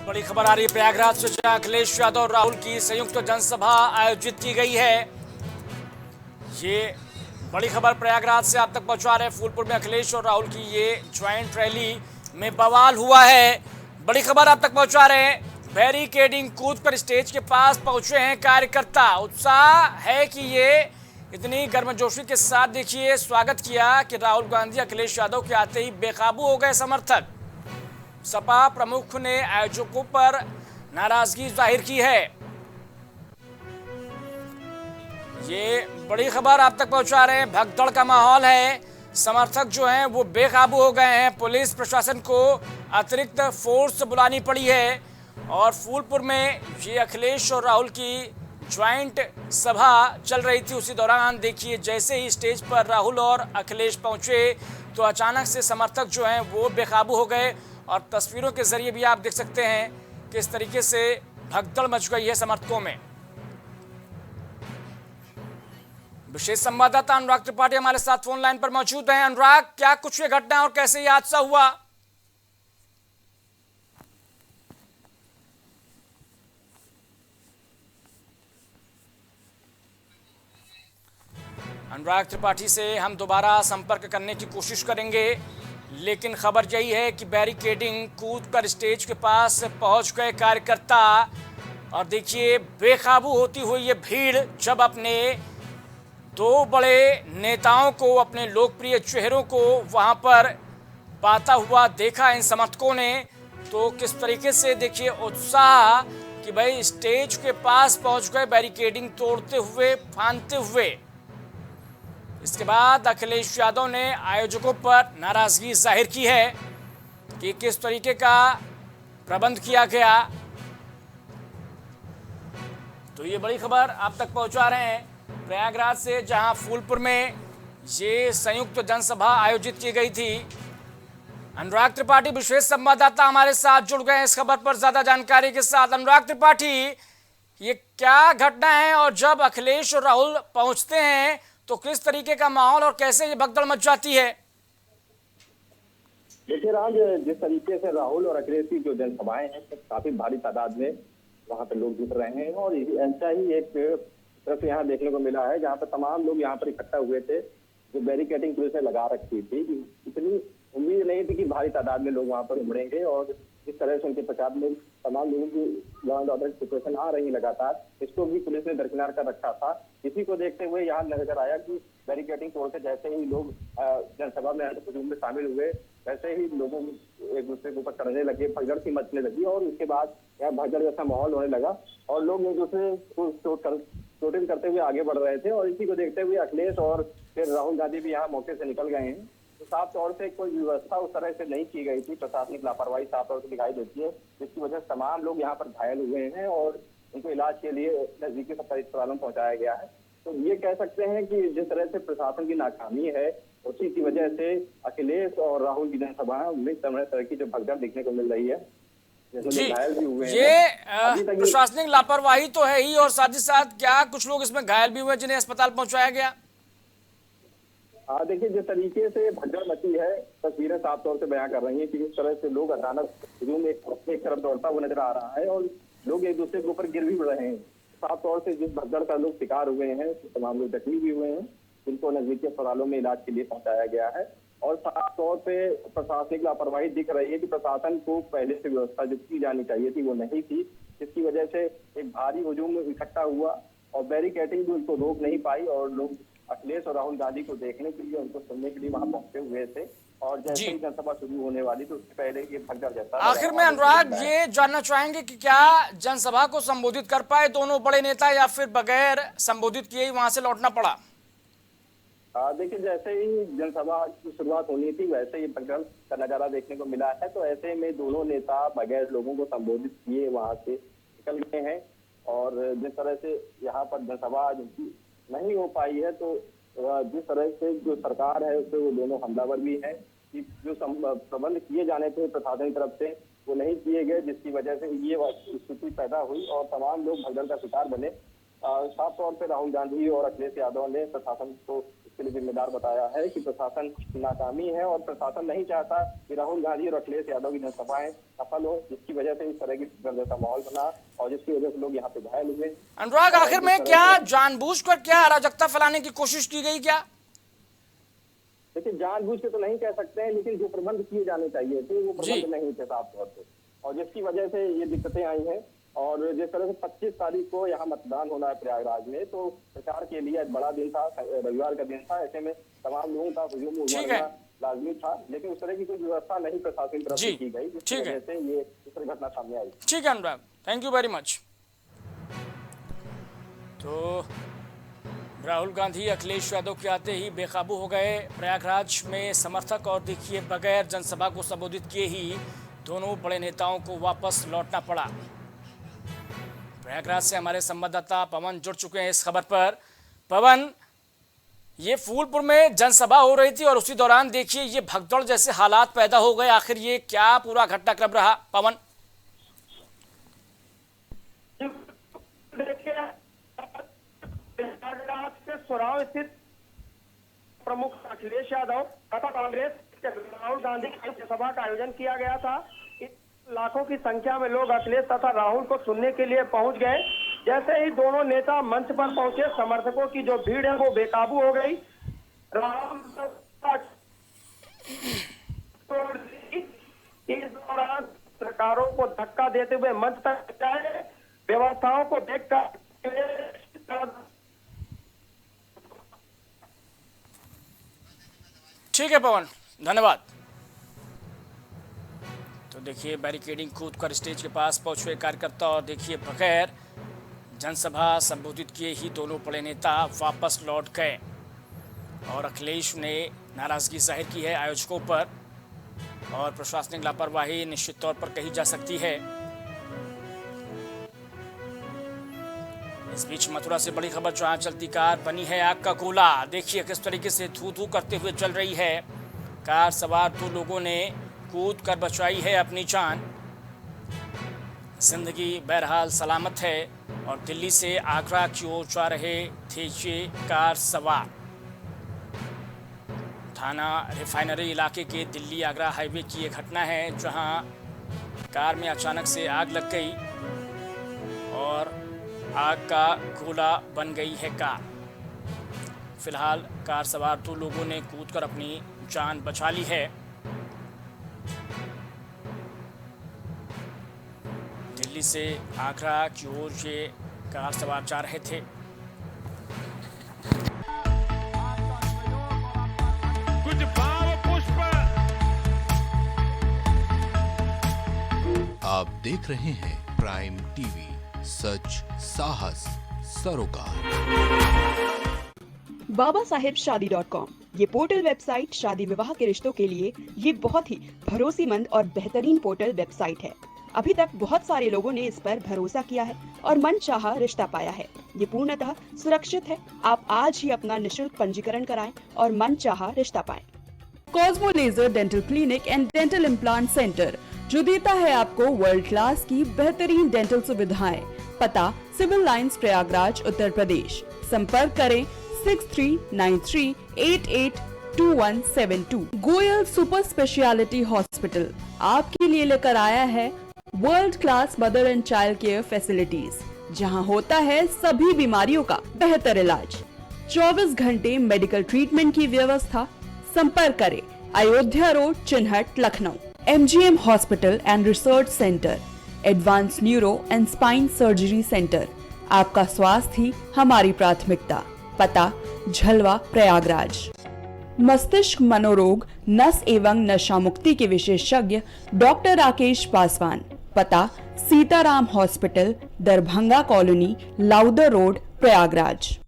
बड़ी खबर आ रही है प्रयागराज से, जहां अखिलेश यादव और राहुल की संयुक्त जनसभा आयोजित की गई है। ये बड़ी खबर प्रयागराज से आप तक पहुंचा रहे हैं। फूलपुर में अखिलेश और राहुल की ये ज्वाइंट रैली में बवाल हुआ है। बड़ी खबर आप तक पहुंचा रहे हैं। बैरिकेडिंग कूद कर स्टेज के पास पहुंचे हैं कार्यकर्ता। उत्साह है कि ये इतनी गर्मजोशी के साथ देखिए स्वागत किया कि राहुल गांधी अखिलेश यादव के आते ही बेकाबू हो गए समर्थक। सपा प्रमुख ने आयोजकों पर नाराजगी जाहिर की है। ये बड़ी खबर आप तक पहुंचा रहे हैं। भगदड़ का माहौल है। समर्थक जो हैं वो बेकाबू हो गए हैं। पुलिस प्रशासन को अतिरिक्त फोर्स बुलानी पड़ी है। और फूलपुर में ये अखिलेश और राहुल की ज्वाइंट सभा चल रही थी। उसी दौरान देखिए जैसे ही स्टेज पर राहुल और अखिलेश पहुंचे तो अचानक से समर्थक जो हैं वो बेकाबू हो गए। और तस्वीरों के जरिए भी आप देख सकते हैं कि इस तरीके से भगदड़ मच गई है समर्थकों में। विशेष संवाददाता अनुराग त्रिपाठी हमारे साथ फोन लाइन पर मौजूद हैं। अनुराग, क्या कुछ ये घटना और कैसे ये हादसा हुआ? अनुराग त्रिपाठी से हम दोबारा संपर्क करने की कोशिश करेंगे, लेकिन खबर यही है कि बैरिकेडिंग कूद कर स्टेज के पास पहुंच गए कार्यकर्ता। और देखिए बेकाबू होती हुई ये भीड़ जब अपने दो बड़े नेताओं को, अपने लोकप्रिय चेहरों को वहां पर पाता हुआ देखा इन समर्थकों ने, तो किस तरीके से देखिए उत्साह कि भाई स्टेज के पास पहुंच गए बैरिकेडिंग तोड़ते हुए, फांदते हुए। इसके बाद अखिलेश यादव ने आयोजकों पर नाराजगी जाहिर की है कि किस तरीके का प्रबंध किया गया। तो ये बड़ी खबर आप तक पहुंचा रहे हैं प्रयागराज से, जहां फूलपुर में ये संयुक्त जनसभा आयोजित की गई थी। अनुराग त्रिपाठी विशेष संवाददाता हमारे साथ जुड़ गए हैं इस खबर पर ज्यादा जानकारी के साथ। अनुराग त्रिपाठी, ये क्या घटना है और जब अखिलेश और राहुल पहुंचते हैं तो किस तरीके का माहौल और कैसे ये भगदड़ मच जाती है? देखिए राज, जिस तरीके से राहुल और अखिलेश की जो जनसभाएं हैं तो काफी भारी तादाद में वहां पर लोग जुट रहे हैं। और ऐसा ही एक तरफ यहाँ देखने को मिला है जहाँ पर तमाम लोग यहाँ पर इकट्ठा हुए थे। जो बैरिकेडिंग पुलिस ने लगा रखी थी, इतनी उम्मीद नहीं थी कि भारी तादाद में लोग वहां पर उमड़ेंगे। और इस तरह से उनके प्रचार में तमाम लोगों की लॉ एंड ऑर्डर सिचुएशन आ रही लगातार, इसको भी पुलिस ने दरकिनार कर रखा था। इसी को देखते हुए यहाँ नजर आया कि बैरिकेडिंग तोड़कर जैसे ही लोग जनसभा में हुजूम में शामिल हुए, वैसे ही लोगों एक दूसरे के ऊपर चढ़ने लगे, भगदड़ सी मचने लगी। और उसके बाद यहाँ भगदड़ जैसा माहौल होने लगा और लोग एक दूसरे को शूटिंग करते हुए आगे बढ़ रहे थे। और इसी को देखते हुए अखिलेश और फिर राहुल गांधी भी यहाँ मौके से निकल गए हैं। तो साफ तौर से कोई व्यवस्था उस तरह से नहीं की गई थी, प्रशासनिक लापरवाही साफ तौर से दिखाई देती है, जिसकी वजह से तमाम लोग यहाँ पर घायल हुए हैं और उनको इलाज के लिए नजदीकी सरकारी अस्पतालों में पहुंचाया गया है। तो ये कह सकते हैं कि जिस तरह से प्रशासन की नाकामी है, उसी की वजह से अखिलेश और राहुल की जनसभा में तरह की जो भगदड़ देखने को मिल रही है, जी, घायल भी हुए ये हैं। प्रशासनिक लापरवाही तो है ही, और साथ ही साथ क्या कुछ लोग इसमें घायल भी हुए जिन्हें अस्पताल पहुंचाया गया? देखिए जिस तरीके से भगदड़ मची है, तस्वीरें साफ तौर से बयां कर रही हैं कि इस तरह से लोग अचानक हुजूम एक तरफ दौड़ता हुआ नजर आ रहा है और लोग एक दूसरे के ऊपर गिर भी रहे हैं। साफ तौर से जिस भगदड़ का लोग शिकार हुए हैं, तमाम लोग जख्मी भी हुए हैं, जिनको नजदीकी अस्पतालों में इलाज के लिए पहुंचाया गया है। और साफ तौर पे प्रशासनिक लापरवाही दिख रही है कि प्रशासन को पहले से व्यवस्था जो की जानी चाहिए थी वो नहीं थी, जिसकी वजह से एक भारी हुजूम इकट्ठा हुआ और बैरिकेडिंग भी उनको रोक नहीं पाई। और लोग अखिलेश और राहुल गांधी को देखने के लिए, उनको सुनने के लिए वहां पहुंचे हुए थे। और जैसे ही जनसभा शुरू होने वाली तो उससे पहले ये भगदड़ जैसा। आखिर में अनुराग, ये जानना चाहेंगे कि क्या जनसभा को संबोधित कर पाए दोनों बड़े नेता, या फिर बगैर संबोधित किए ही वहां से लौटना पड़ा? देखिए जैसे ही जनसभा की शुरुआत होनी थी वैसे ही भगदड़ का नजारा देखने को मिला है। तो ऐसे में दोनों नेता बगैर लोगों को संबोधित किए वहां से निकल गए हैं। और जिस तरह से यहाँ पर जनसभा नहीं हो पाई है, तो जिस तरह से जो सरकार है उससे वो दोनों हमलावर भी हैं कि जो प्रबंध किए जाने थे प्रशासन की तरफ से वो नहीं किए गए, जिसकी वजह से ये स्थिति पैदा हुई और तमाम लोग भगदड़ का शिकार बने। साफ तौर पर राहुल गांधी और अखिलेश यादव ने प्रशासन को इसके लिए जिम्मेदार बताया है कि प्रशासन की नाकामी है और प्रशासन नहीं चाहता कि राहुल गांधी और अखिलेश यादव की जनसभाएं सफल हो, जिसकी वजह से इस तरह की जैसा माहौल बना और जिसकी वजह से लोग यहाँ पे घायल हुए। अनुराग, आखिर में क्या जानबूझकर क्या अराजकता फैलाने की कोशिश की गई क्या? देखिए, जानबूझ के तो नहीं कह सकते हैं, लेकिन जो प्रबंध किए जाने चाहिए थे वो प्रबंध नहीं थे साफ तौर पे, और जिसकी वजह से ये दिक्कतें आई हैं। और जिस तरह से 25 तारीख को यहाँ मतदान होना है प्रयागराज में, तो प्रचार के लिए बड़ा दिन था, रविवार का दिन था, ऐसे में तमाम लोगों का हुजूम उमड़ना लाजमी था, लेकिन उस तरह की कोई व्यवस्था नहीं प्रशासन की तरफ से की गई, जिसकी वजह से ये इस तरह घटना सामने आई। ठीक है अनुराग, थैंक यू वेरी मच। तो राहुल गांधी अखिलेश यादव के आते ही बेकाबू हो गए प्रयागराज में समर्थक, और देखिए बगैर जनसभा को संबोधित किए ही दोनों बड़े नेताओं को वापस लौटना पड़ा। प्रयागराज से हमारे संवाददाता पवन जुड़ चुके हैं इस खबर पर। पवन, ये फूलपुर में जनसभा हो रही थी और उसी दौरान देखिए ये भगदड़ जैसे हालात पैदा हो गए, आखिर ये क्या पूरा घटनाक्रम रहा पवन? सुराव स्थित प्रमुख अखिलेश यादव तथा कांग्रेस राहुल गांधी की सभा का आयोजन किया गया था। लाखों की संख्या में लोग अखिलेश तथा राहुल को सुनने के लिए पहुंच गए। जैसे ही दोनों नेता मंच पर पहुंचे, समर्थकों की जो भीड़ है वो बेकाबू हो गई। राहुल इस दौरान सरकारों को धक्का देते हुए मंच तक जाए, व्यवस्थाओं को देखकर। ठीक है पवन, धन्यवाद। तो देखिए बैरिकेडिंग कूद कर स्टेज के पास पहुंचे कार्यकर्ता, और देखिए बगैर जनसभा संबोधित किए ही दोनों बड़े नेता वापस लौट गए, और अखिलेश ने नाराजगी जाहिर की है आयोजकों पर, और प्रशासनिक लापरवाही निश्चित तौर पर कही जा सकती है। इस बीच मथुरा से बड़ी खबर, जहां चलती कार बनी है आग का गोला। देखिए किस तरीके से थू थू करते हुए चल रही है कार। सवार 2 लोगों ने कूद कर बचाई है अपनी जान। जिंदगी बहरहाल सलामत है, और दिल्ली से आगरा की ओर जा रहे थे ये कार सवार। थाना रिफाइनरी इलाके के दिल्ली आगरा हाईवे की ये घटना है, जहां कार में अचानक से आग लग गई और आग का गोला बन गई है कार। फिलहाल कार सवार 2 लोगों ने कूदकर अपनी जान बचा ली है। दिल्ली से आगरा की ओर ये कार सवार जा रहे थे। कुछ भाव पुष्प। आप देख रहे हैं प्राइम टीवी, सच साहस सरोकार। BabaSahebShadi.com ये पोर्टल वेबसाइट शादी विवाह के रिश्तों के लिए ये बहुत ही भरोसेमंद और बेहतरीन पोर्टल वेबसाइट है। अभी तक बहुत सारे लोगों ने इस पर भरोसा किया है और मनचाहा रिश्ता पाया है। ये पूर्णतः सुरक्षित है। आप आज ही अपना निशुल्क पंजीकरण कराएं और मनचाहा रिश्ता पाएं। Cosmo laser dental clinic and dental implant centre, जो देता है आपको वर्ल्ड क्लास की बेहतरीन डेंटल सुविधाएं। पता सिविल लाइंस प्रयागराज उत्तर प्रदेश। संपर्क करें 6393882172। गोयल सुपर स्पेशलिटी हॉस्पिटल आपके लिए लेकर आया है world class mother and child care facilities, जहां होता है सभी बीमारियों का बेहतर इलाज। 24 घंटे मेडिकल ट्रीटमेंट की व्यवस्था। संपर्क करें Ayodhya road, Chinhat, Lucknow. MGM hospital and research centre, advance neuro and spine surgery centre. आपका स्वास्थ्य ही हमारी प्राथमिकता। पता झलवा प्रयागराज। मस्तिष्क मनोरोग, नस एवं नशा मुक्ति के विशेषज्ञ डॉक्टर राकेश पासवान। पता Sitaram hospital, Darbhanga colony, Lowther road, Prayagraj.